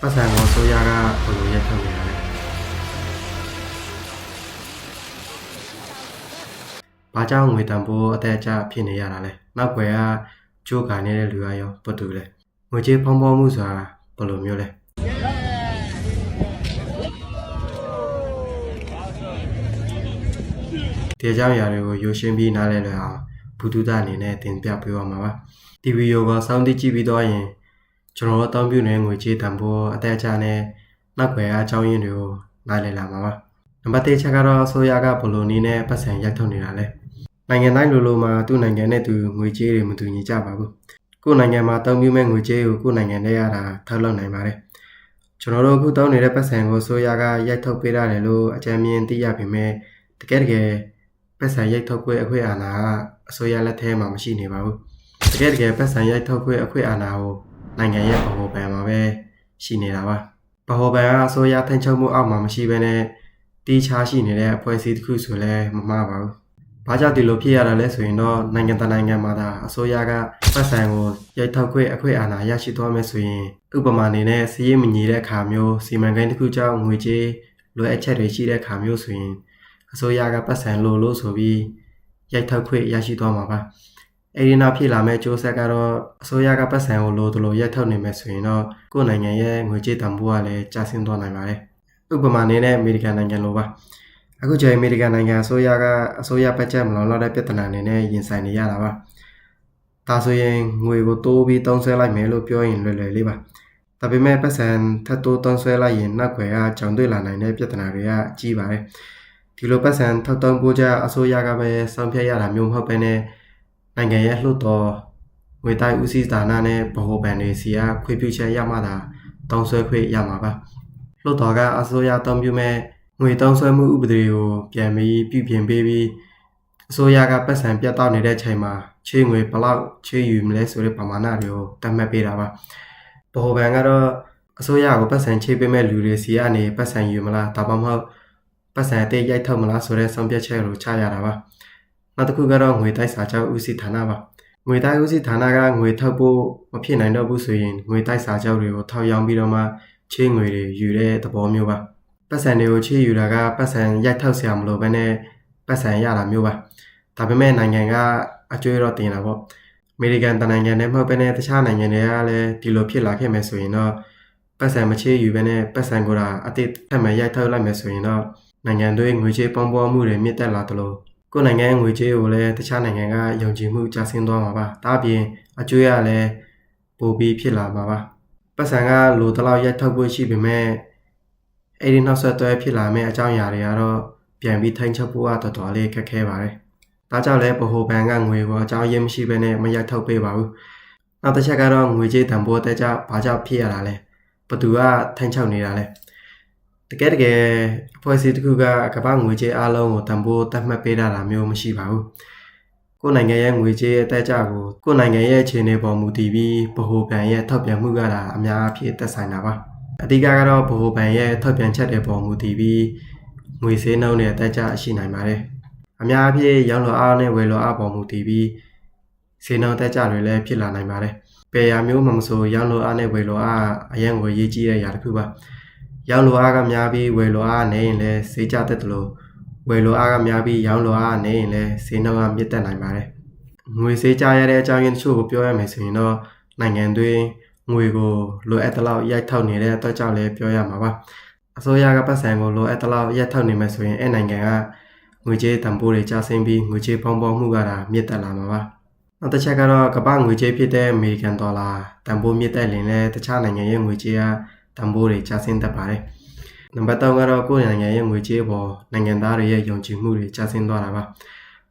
ပတ်စံကိုဆိုရကဘယ်လိုရက်ထုတ်နေတာလဲဘာကြောင့်ငွေတန်ဖိုးအသက်အကျဖြစ်နေရတာလဲနောက်ွယ်ကကြိုးကန်နေတဲ့လူရောဘာတူလဲငွေကြေးဖုံးဖော်မှုဆိုတာဘယ်လိုမျိုးလဲဒီအကြောင်းအရာတွေကိုရိုရှင်းပြီးနားလည်လွယ်အောင်ဘုဒ္ဓတာအနေနဲ့သင်ပြပေးပါမှာပါဒီဗီဒီယိုကိုစောင့်ကြည့်ပြီးတော့ရင်ကျွန်တော်တို့အသုံးပြုနေတဲ့ငွေကြေးတန်ဖိုးအသက်အကျနဲ့နောက်ွယ်အကြောင်းရင်းတွေကိုနားလည်လာမှာပါနံပါတ်1ချက်ကတော့အစိုးရကဘယ်လိုနည်းနဲ့ပတ်စံရိုက်ထုတ်နေတာလဲနိုင်ငံတိုင်းလိုမှာသူ့နိုင်ငံနဲ့သူငွေကြေးတွေမတူညီကြပါဘူးကိုယ်နိုင်ငံမှာအသုံးပြုမဲ့ငွေကြေးကိုကိုယ်နိုင်ငံထဲရတာထုတ်လုပ်နိုင်ပါတယ်ကျွန်တော်တို့အခုသုံးနေတဲ့ပတ်စံကိုအစိုးရကရိုက်ထုတ်ပေးရတယ်လို့အကြမ်းမြင်သိရပေမဲ့တကယ်ပတ်စံရိုက်ထုတ်ခွင့်အခွင့်အာဏာကအစိုးရလက်ထဲမှာမရှိနေပါဘူးတကယ်ပတ်စံရိုက်ထုတ်ခွင့်အခွင့်အာဏာကိုနိုင်ငံရဲ့ဗဟိုဘဏ်မှာပဲရှိနေတာပါဗဟိုဘဏ်ကအစိုးရထိန်းချုပ်မှုအောက်မှာမရှိဘဲနဲ့တီးခြားရှိနေတဲ့အဖွဲ့အစည်းတစ်ခုဆိုလဲမမှားပါဘူး။ဘာကြောင့်ဒီလိုဖြစ်ရတာလဲဆိုရင်တော့နိုင်ငံတကာနိုင်ငံမှာသာအစိုးရကပတ်စံကိုရိုက်ထုတ်ခွင့်အခွင့်အာဏာရရှိသွားမယ်ဆိုရင်ဥပမာအနေနဲ့စီးရေးမညီတဲ့အခါမျိုးစီမံကိန်းတစ်ခုကြောင့်ငွေကြေးလွယ်အချက်တွေရှိတဲ့အခါမျိုးဆိုရင်အစိုးရကပတ်စံလို့ဆိုပြီးရိုက်ထုတ်ခွင့်ရရှိသွားမှာပါ။အဲဒီနောက်ဖြစ်လာမယ့်ကျိုးဆက်ကတော့အစိုးရကပတ်စံကိုလိုရိုက်ထုတ်နိုင်မယ်ဆိုရင်တော့ကိုယ်နိုင်ငံရဲ့ငွေကြေးတန်ဖိုးကလည်းကျဆင်းသွားနိုင်ပါတယ်။ဥပမာအနေနဲ့အမေရိကန်နိုင်ငံလိုပါအခုကျရင်အမေရိကန်နိုင်ငံအစိုးရဘတ်ဂျက်မလုံလောက်တဲ့ပြဿနာအနေနဲ့ရင်ဆိုင်နေရတာပါဒါဆိုရင်ငွေကိုတိုးပြီးသုံးစွဲလိုက်မယ်လို့ပြောရင်လွယ်လေးပါဒါပေမဲ့ပတ်စံထပ်တိုးသုံးစွဲလိုက်ရင်နောက်ွယ်ကကြောင်တွေ့လာနိုင်တဲ့ပြဿနာတွေကကြီးပါတယ်ဒီလိုပတ်စံထပ်သုံးဖို့ကြအစိုးရကပဲစောင့်ဖြတ်ရတာမျိုးမဟုတ်ဘဲနဲ့နိုင်ငံရဲ့လှုပ်တော်ငွေတိုက်ဦးစီးဌာနနဲ့ဗဟိုဘဏ်တွေစီကခွင့်ပြုချက်ရမှသာသုံးစွဲခွင့်ရမှာပါလှုပ်တော်ကအစိုးရသုံးပြုမဲ့ငွေသုံးစွဲမှုဥပဒေကိုပြန်ပြီးပြုပြင်ပေးပြီးအစိုးရကပတ်စံပြတ်တောက်နေတဲ့ချိန်မှာချေးငွေဘလောက်ချေးယူမလဲဆိုတဲ့ပမာဏတွေကိုသတ်မှတ်ပေးတာပါဗဟိုဘဏ်ကတော့အစိုးရကိုပတ်စံချေးပေးမဲ့လူတွေစီကနေပတ်စံယူမလားဒါမှမဟုတ်ပတ်စံအသေးရိုက်ထုတ်မလားဆိုတဲ့ဆုံးဖြတ်ချက်ကိုချရတာပါနောက်တစ်ခုကတော့ငွေတိုက်စာချုပ်ဦးစီးဌာနပါငွေတိုက်ဦးစီးဌာနကငွေထုတ်ဖို့မဖြစ်နိုင်တော့ဘူးဆိုရင်ငွေတိုက်စာချုပ်တွေကိုထောက်ရောင်းပြီးတော့မှချေးငွေတွေယူတဲ့သဘောမျိုးပါပတ်စံတွေကိုချေးယူတာကပတ်စံရိုက်ထောက်ဆရာမလို့ပဲနဲ့ပတ်စံရတာမျိုးပါဒါပေမဲ့နိုင်ငံကအကျွေးတော့တင်တာပေါ့အမေရိကန်တနိုင်ငံနဲ့မဟုတ်ပဲနဲ့တခြားနိုင်ငံတွေကလည်းဒီလိုဖြစ်လာခဲ့မယ်ဆိုရင်တော့ပတ်စံမချေးယူပဲနဲ့ပတ်စံကိုတာအတိတ်ထပ်မရိုက်ထောက်လိုက်မယ်ဆိုရင်တော့နိုင်ငံတွေငွေကြေးပေါင်းပွားမှုတွေမြင့်တက်လာသလိုကိုယ်နိုင်ငံငွေကြေးကိုလည်းတခြားနိုင်ငံကယုံကြည်မှုကျဆင်းသွားမှာပါဒါအပြင်အကျွေးကလည်းပိုပြီးဖြစ်လာမှာပါပတ်စံကလိုတလောက်ရိုက်ထောက်ဖို့ရှိပေမဲ့အဲ့ဒီနောက်ဆက်တွဲဖြစ်လာမယ့်အကြောင်းအရာတွေကတော့ပြန်ပြီးထိန်းချုပ်ဖို့ကတော်တော်လေးခက်ခဲပါတယ်။ဒါကြောင့်လည်းဗဟိုဘဏ်ကငွေကိုအကြောင်းရင်းမရှိဘဲနဲ့မရိုက်ထုတ်ပေးပါဘူး။နောက်တစ်ချက်ကတော့ငွေကြေးတန်ဖိုးတက်ကြဘာကြောင့်ဖြစ်ရတာလဲ။ဘသူကထိန်းချုပ်နေတာလဲ။တကယ်အဖွဲ့အစည်းတစ်ခုကကမ္ဘာငွေကြေးအလုံးကိုတန်ဖိုးသတ်မှတ်ပေးတာမျိုးမရှိပါဘူး။ကိုယ်နိုင်ငံရဲ့ငွေကြေးအတက်ကြကိုကိုယ်နိုင်ငံရဲ့အခြေအနေပေါ်မူတည်ပြီးဗဟိုဘဏ်ရဲ့ထောက်ပြန်မှုကတာအများအပြားသက်ဆိုင်တာပါ။အဓိကကတော့ဗဟိုဘဏ်ရဲ့ထုတ်ပြန်ချက်တွေပေါ်မူတည်ပြီးငွေဈေးနှုန်းနဲ့တက်ကြရှိနိုင်ပါတယ်။အများအပြားရောင်းလိုအားနဲ့ဝယ်လိုအားပေါ်မူတည်ပြီးဈေးနှုန်းတက်ကြတွေလည်းဖြစ်လာနိုင်ပါတယ်။ပေရာမျိုးမှမဆိုရောင်းလိုအားနဲ့ဝယ်လိုအားအရင်ကိုရေးကြည့်တဲ့အရာတစ်ခုပါ။ရောင်းလိုအားကများပြီးဝယ်လိုအားနေရင်လည်းဈေးကျတတ်တယ်လို့ဝယ်လိုအားကများပြီးရောင်းလိုအားနေရင်လည်းဈေးနှုန်းကမြင့်တက်နိုင်ပါတယ်။ငွေဈေးကျရတဲ့အကြောင်းရင်းတချို့ကိုပြောရမယ်ဆိုရင်တော့နိုင်ငံတွင်းငွေကိုလိုအပ်တဲ့လောက်ရိုက်ထောက်နေတဲ့အတွက်ကြောင့်လည်းပြောရမှာပါအစိုးရကပတ်စံကိုလိုအပ်တဲ့လောက်ရိုက်ထောက်နေမယ်ဆိုရင်အဲ့နိုင်ငံကငွေကြေးတန်ဖိုးတွေကျဆင်းပြီးငွေကြေးပေါင်းမှုကတာမြင့်တက်လာမှာပါနောက်တစ်ချက်ကတော့ကမ္ဘာငွေကြေးဖြစ်တဲ့အမေရိကန်ဒေါ်လာတန်ဖိုးမြင့်တက်ရင်လည်းတခြားနိုင်ငံရဲ့ငွေကြေးကတန်ဖိုးတွေကျဆင်းတတ်ပါတယ်နံပါတ်3ကတော့ကိုယ့်နိုင်ငံရဲ့ငွေကြေးပေါ်နိုင်ငံသားတွေရဲ့ယုံကြည်မှုတွေကျဆင်းသွားတာပ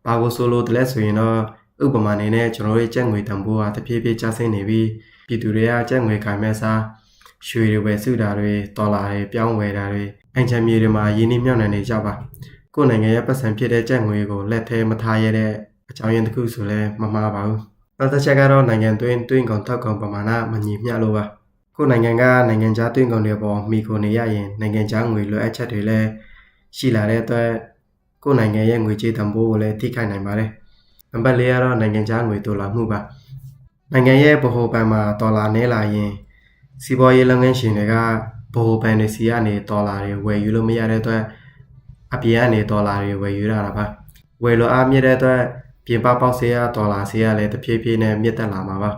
ါဘာကိုဆိုလို့တလဲဆိုရင်တော့ဥပမာအနေနဲ့ကျွန်တော်တို့ကျပ်ငွေတန်ဖိုးကတဖြည်းဖြည်းကျဆင်းနေပြီးပြည်သူတွေကကျပ်ငွေခိုင်မဲ့စားရွှေတွေဝယ်စုတာတွေဒေါ်လာတွေပြောင်းဝယ်တာတွေအင်ချမ်းမြေတွေမှာရင်းနှီးမြှုပ်နှံနေကြပါကိုယ်နိုင်ငံရဲ့ပတ်စံဖြစ်တဲ့ကျပ်ငွေကိုလက်ထဲမထားရတဲ့အကြောင်းရင်းတစ်ခုဆိုလဲမမှားပါဘူးနောက်တစ်ချက်ကတော့နိုင်ငံတွင်းကုန်ထောက်ကုန်ပမာဏမညီမျှလို့ပါကိုယ်နိုင်ငံကနိုင်ငံခြားတွင်းကုန်တွေပေါ်မှီခိုနေရရင်နိုင်ငံခြားငွေလိုအပ်ချက်တွေလည်းရှိလာတဲ့အတွက်ကိုယ်နိုင်ငံရဲ့ငွေကြေးတန်ဖိုးကိုလည်းထိခိုက်နိုင်ပါတယ်နံပါတ်4ကတော့နိုင်ငံခြားငွေတိုးလာမှုပါနိုင်ငံရဲ့ဗဟိုဘဏ်မှာဒေါ်လာနည်းလာရင် စီးပွားရေးလုပ်ငန်းရှင်တွေကဘိုဘန်တွေစီကနေဒေါ်လာတွေဝယ်ယူလို့မရတဲ့အတွက်အပြင်ကနေဒေါ်လာတွေဝယ်ယူရတာပါဝယ်လို့အားမြင့်တဲ့အတွက်ပြင်ပပေါက်ဈေးကဒေါ်လာဈေးကလည်းတဖြည်းဖြည်းနဲ့မြင့်တက်လာမှာပါ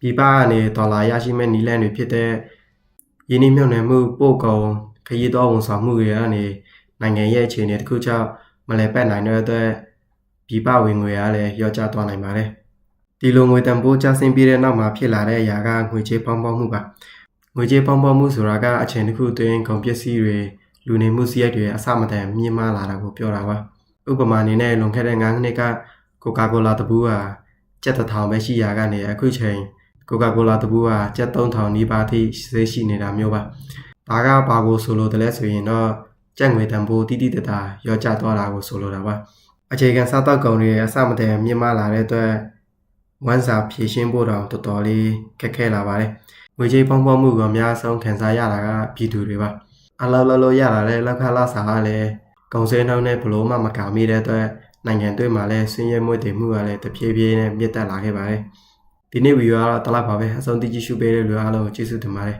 ပြည်ပကနေဒေါ်လာရရှိမဲ့နည်းလမ်းတွေဖြစ်တဲ့ယင်းနှိမ့်မြုပ်နှံမှုပို့ကုန်ခရီးသွားဝန်ဆောင်မှုတွေကနေနိုင်ငံရဲ့အခြေအနေတစ်ခုကြောင့်မလည်ပတ်နိုင်တဲ့အတွက်ပြည်ပဝင်ငွေကလည်းလျော့ကျသွားနိုင်ပါတယ်ဒီလိုငွေတန်ဖိုးကျဆင်းပြီးတဲ့နောက်မှာဖြစ်လာတဲ့အရာကငွေကြေးပေါင်းပေါမှုပါငွေကြေးပေါင်းပေါမှုဆိုတာကအချိန်တစ်ခုအတွင်းကုန်ပစ္စည်းတွေလူနေမှုစရိုက်တွေအစမတန်မြင့်မားလာတာကိုပြောတာပါဥပမာအနေနဲ့လွန်ခဲ့တဲ့9နှစ်ကကိုကာကိုလာတပူးဟာကျပ်1000ပဲရှိရာကနေအခုချိန်ကိုကာကိုလာတပူးဟာကျပ်3000နီးပါးထိဈေးရှိနေတာမျိုးပါဒါကဘာကိုဆိုလိုတယ်လဲဆိုရင်တော့ကျပ်ငွေတန်ဖိုးတိတိတသားရောကျသွားတာကိုဆိုလိုတာပါအခြေခံစားတောက်ကုန်တွေအစမတန်မြင့်မားလာတဲ့အတွက်ဝမ်းစာဖြည့်ရှင်းဖို့တော့တော်တော်လေးခက်ခဲလာပါတယ်ငွေကြေးပေါင်းပေါမှုကအများဆုံးခံစားရတာကပြည်သူတွေပါအလောက်လောက်ရလာတဲ့လောက်ခလာစားကလည်းကုန်စည်နှုန်းနဲ့ဘလို့မှမကာမိတဲ့အတွက်နိုင်ငံတွေမှာလည်းဆင်းရဲမွဲတေမှုကလည်းတဖြည်းဖြည်းနဲ့မြင့်တက်လာခဲ့ပါတယ်ဒီနေ့ဗီဒီယိုကတော့တလောက်ပါပဲအဆုံးသိကြည့်ရှုပေးတဲ့လူအားလုံးကိုကျေးဇူးတင်ပါတယ်